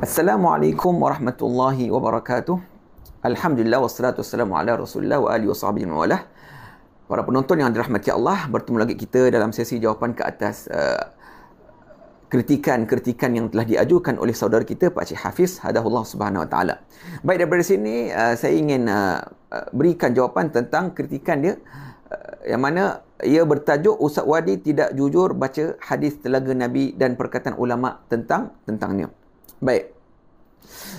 Assalamualaikum warahmatullahi wabarakatuh. Alhamdulillah wassalatu wassalamu ala Rasulillah wa alihi wasahbihi wa walah. Para penonton yang dirahmati Allah, bertemu lagi kita dalam sesi jawapan ke atas kritikan-kritikan yang telah diajukan oleh saudara kita Pak Cik Hafiz hadahullah subhanahu wa taala. Baik, daripada sini saya ingin berikan jawapan tentang kritikan dia yang mana ia bertajuk Ustaz Wadi tidak jujur baca hadis telaga Nabi dan perkataan ulama tentangnya. Baik.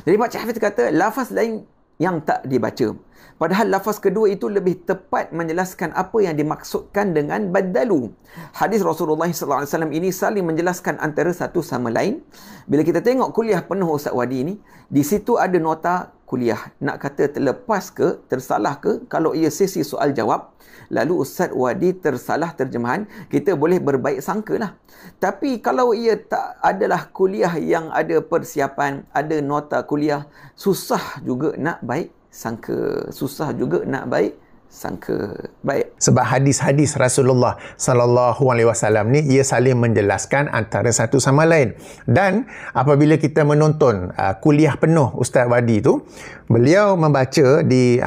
Jadi Pak Cik Hafiz kata lafaz lain yang tak dibaca. Padahal lafaz kedua itu lebih tepat menjelaskan apa yang dimaksudkan dengan badalu. Hadis Rasulullah SAW ini saling menjelaskan antara satu sama lain. Bila kita tengok kuliah penuh Ustaz Wadi ini, di situ ada nota kuliah. Nak kata terlepas ke, tersalah ke, kalau ia sesi soal jawab, lalu Ustaz Wadi tersalah terjemahan, kita boleh berbaik sangka lah. Tapi kalau ia tak adalah kuliah yang ada persiapan, ada nota kuliah, susah juga nak baik sangka. Baik. Sebab hadis-hadis Rasulullah sallallahu alaihi wasallam ni ia saling menjelaskan antara satu sama lain. Dan apabila kita menonton kuliah penuh Ustaz Wadi tu, beliau membaca di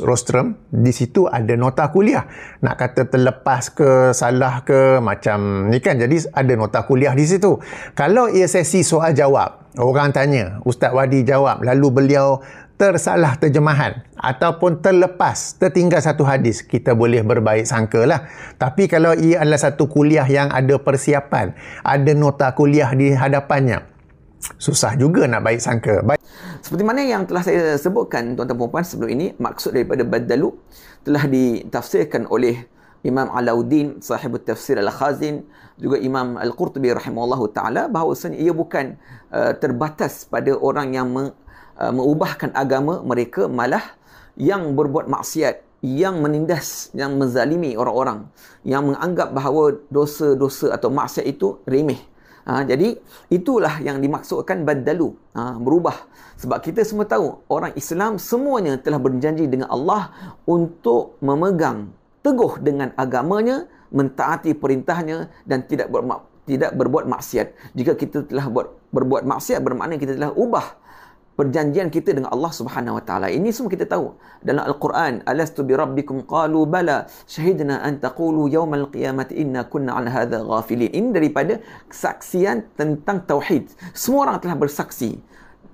rostrum, di situ ada nota kuliah. Nak kata terlepas ke, salah ke, macam ni kan. Jadi ada nota kuliah di situ. Kalau ia sesi soal jawab, orang tanya, Ustaz Wadi jawab, lalu beliau tersalah terjemahan ataupun terlepas, tertinggal satu hadis, kita boleh berbaik sangka lah. Tapi kalau ia adalah satu kuliah yang ada persiapan, ada nota kuliah di hadapannya, susah juga nak baik sangka. Seperti mana yang telah saya sebutkan tuan-tuan dan puan sebelum ini, maksud daripada badalu telah ditafsirkan oleh Imam Alauddin sahibut tafsir Al-Khazin, juga Imam Al-Qurtubi rahimahullahu ta'ala, bahawasanya ia bukan terbatas pada orang yang mengubahkan agama mereka, malah yang berbuat maksiat, yang menindas, yang menzalimi orang-orang, yang menganggap bahawa dosa-dosa atau maksiat itu remeh. Jadi itulah yang dimaksudkan badalu, berubah. Sebab kita semua tahu orang Islam semuanya telah berjanji dengan Allah untuk memegang teguh dengan agamanya, mentaati perintahnya dan tidak berbuat maksiat. Jika kita telah berbuat maksiat, bermakna kita telah ubah perjanjian kita dengan Allah Subhanahu Wa Taala. Ini semua kita tahu dalam Al-Quran. Alastu bi rabbikum qalu bala syahidna an taqulu yawmal qiyamati inna kunna an hadha ghafilin. Ini daripada kesaksian tentang tauhid. Semua orang telah bersaksi.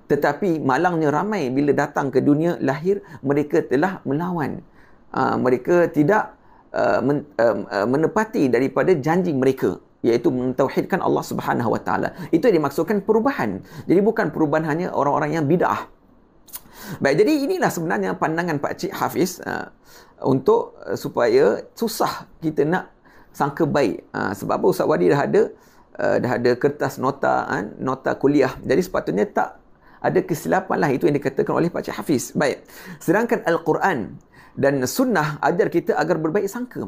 Tetapi malangnya ramai bila datang ke dunia lahir, mereka telah melawan. Mereka tidak menepati daripada janji mereka, iaitu mentauhidkan Allah Subhanahu Wa Taala. Itu yang dimaksudkan perubahan. Jadi bukan perubahan hanya orang-orang yang bid'ah. Baik, jadi inilah sebenarnya pandangan Pak Cik Hafiz untuk supaya susah kita nak sangka baik. Sebab apa? Ustaz Wadi dah ada kertas nota kuliah. Jadi sepatutnya tak ada kesilapan lah. Itu yang dikatakan oleh Pak Cik Hafiz. Baik. Sedangkan Al-Quran dan Sunnah ajar kita agar berbaik sangka.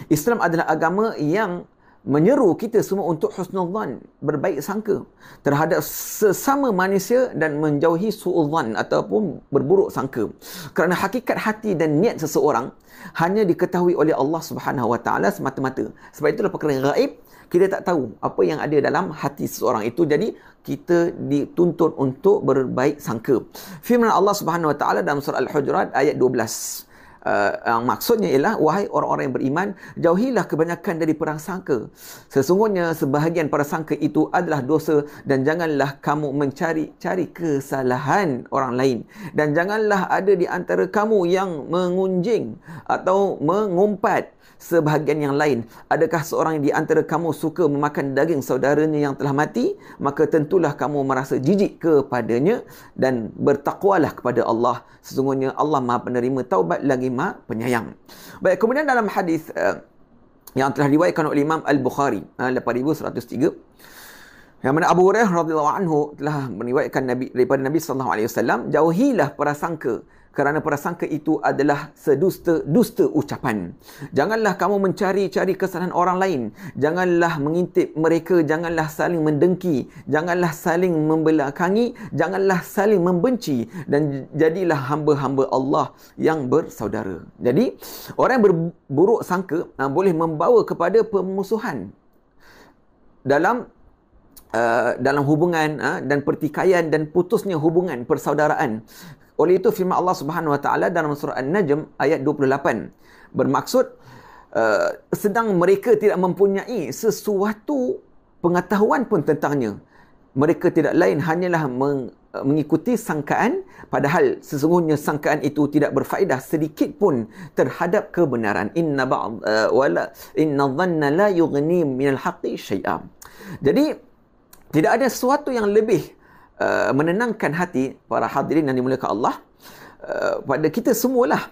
Islam adalah agama yang menyeru kita semua untuk husnuzan, berbaik sangka terhadap sesama manusia dan menjauhi su'udzan ataupun berburuk sangka. Kerana hakikat hati dan niat seseorang hanya diketahui oleh Allah Subhanahu Wa Taala semata-mata. Sebab itulah perkara yang gaib, kita tak tahu apa yang ada dalam hati seseorang itu. Jadi kita dituntut untuk berbaik sangka. Firman Allah Subhanahu Wa Taala dalam surah Al-Hujurat ayat 12. Maksudnya ialah, wahai orang-orang yang beriman, jauhilah kebanyakan dari prasangka. Sesungguhnya sebahagian prasangka itu adalah dosa, dan janganlah kamu mencari-cari kesalahan orang lain, dan janganlah ada di antara kamu yang mengunjing atau mengumpat sebahagian yang lain. Adakah seorang di antara kamu suka memakan daging saudaranya yang telah mati? Maka tentulah kamu merasa jijik kepadanya, dan bertakwalah kepada Allah. Sesungguhnya Allah Maha Penerima taubat lagi Maha Penyayang. Baik, kemudian dalam hadis yang telah diriwayatkan oleh Imam Al-Bukhari 8103, yang mana Abu Hurairah radhiyallahu anhu telah meriwayatkan daripada Nabi sallallahu alaihi wasallam, jauhilah prasangka, kerana prasangka itu adalah sedusta ucapan. Janganlah kamu mencari-cari kesalahan orang lain. Janganlah mengintip mereka. Janganlah saling mendengki. Janganlah saling membelakangi. Janganlah saling membenci. Dan jadilah hamba-hamba Allah yang bersaudara. Jadi, orang yang berburuk sangka boleh membawa kepada permusuhan dalam dalam hubungan dan pertikaian dan putusnya hubungan persaudaraan. Oleh itu firman Allah Subhanahu Wa Taala dalam surah An-Najm ayat 28 bermaksud sedang mereka tidak mempunyai sesuatu pengetahuan pun tentangnya. Mereka tidak lain hanyalah mengikuti sangkaan, padahal sesungguhnya sangkaan itu tidak berfaedah sedikit pun terhadap kebenaran. Inna dhanna la yughni minal haqqi syai'a. Jadi tidak ada sesuatu yang lebih menenangkan hati para hadirin yang dimuliakan Allah pada kita semualah,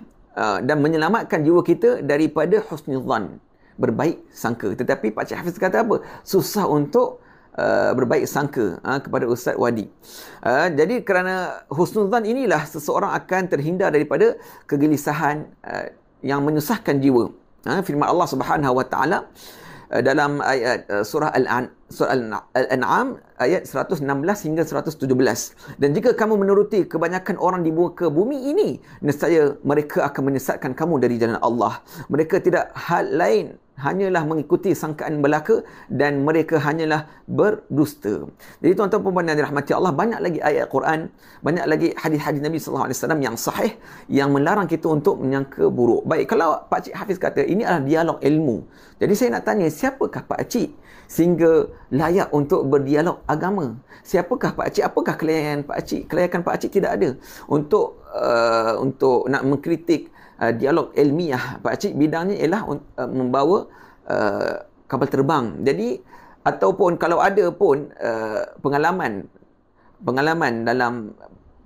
dan menyelamatkan jiwa kita daripada husnuzan, berbaik sangka. Tetapi Pak Cik Hafiz kata apa? Susah untuk berbaik sangka kepada Ustaz Wadi. Jadi kerana husnuzan inilah seseorang akan terhindar daripada kegelisahan yang menyusahkan jiwa. Firman Allah Subhanahu Wa Taala dalam ayat surah Al-An'am ayat 116 hingga 117. Dan jika kamu menuruti kebanyakan orang di muka bumi ini, nescaya mereka akan menyesatkan kamu dari jalan Allah. Mereka tidak hal lain hanyalah mengikuti sangkaan belaka dan mereka hanyalah berdusta. Jadi tuan-tuan dan puan yang dirahmati Allah, banyak lagi ayat Quran, banyak lagi hadis-hadis Nabi sallallahu alaihi wasallam yang sahih yang melarang kita untuk menyangka buruk. Baik, kalau Pak Cik Hafiz kata ini adalah dialog ilmu. Jadi saya nak tanya, siapakah Pak Cik sehingga layak untuk berdialog agama? Siapakah Pak Cik? Apakah kelayakan Pak Cik? Kelayakan Pak Cik tidak ada untuk nak mengkritik dialog ilmiah. Pak Cik bidangnya ialah membawa kapal terbang. Jadi ataupun kalau ada pun pengalaman dalam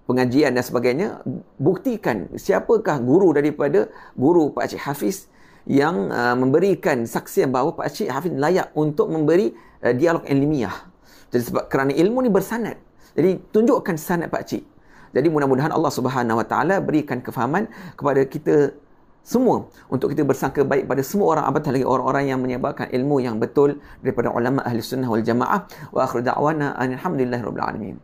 pengajian dan sebagainya, buktikan siapakah guru daripada guru Pak Cik Hafiz yang memberikan saksian bahawa Pak Cik Hafiz layak untuk memberi dialog ilmiah. Jadi sebab kerana ilmu ni bersanad. Jadi tunjukkan sanad Pak Cik. Jadi mudah-mudahan Allah Subhanahu Wa Taala berikan kefahaman kepada kita semua untuk kita bersangka baik pada semua orang, apatah lagi orang-orang yang menyebarkan ilmu yang betul daripada ulama ahli sunnah wal jamaah. Wa akhiru da'wana alhamdulillahirabbil alamin.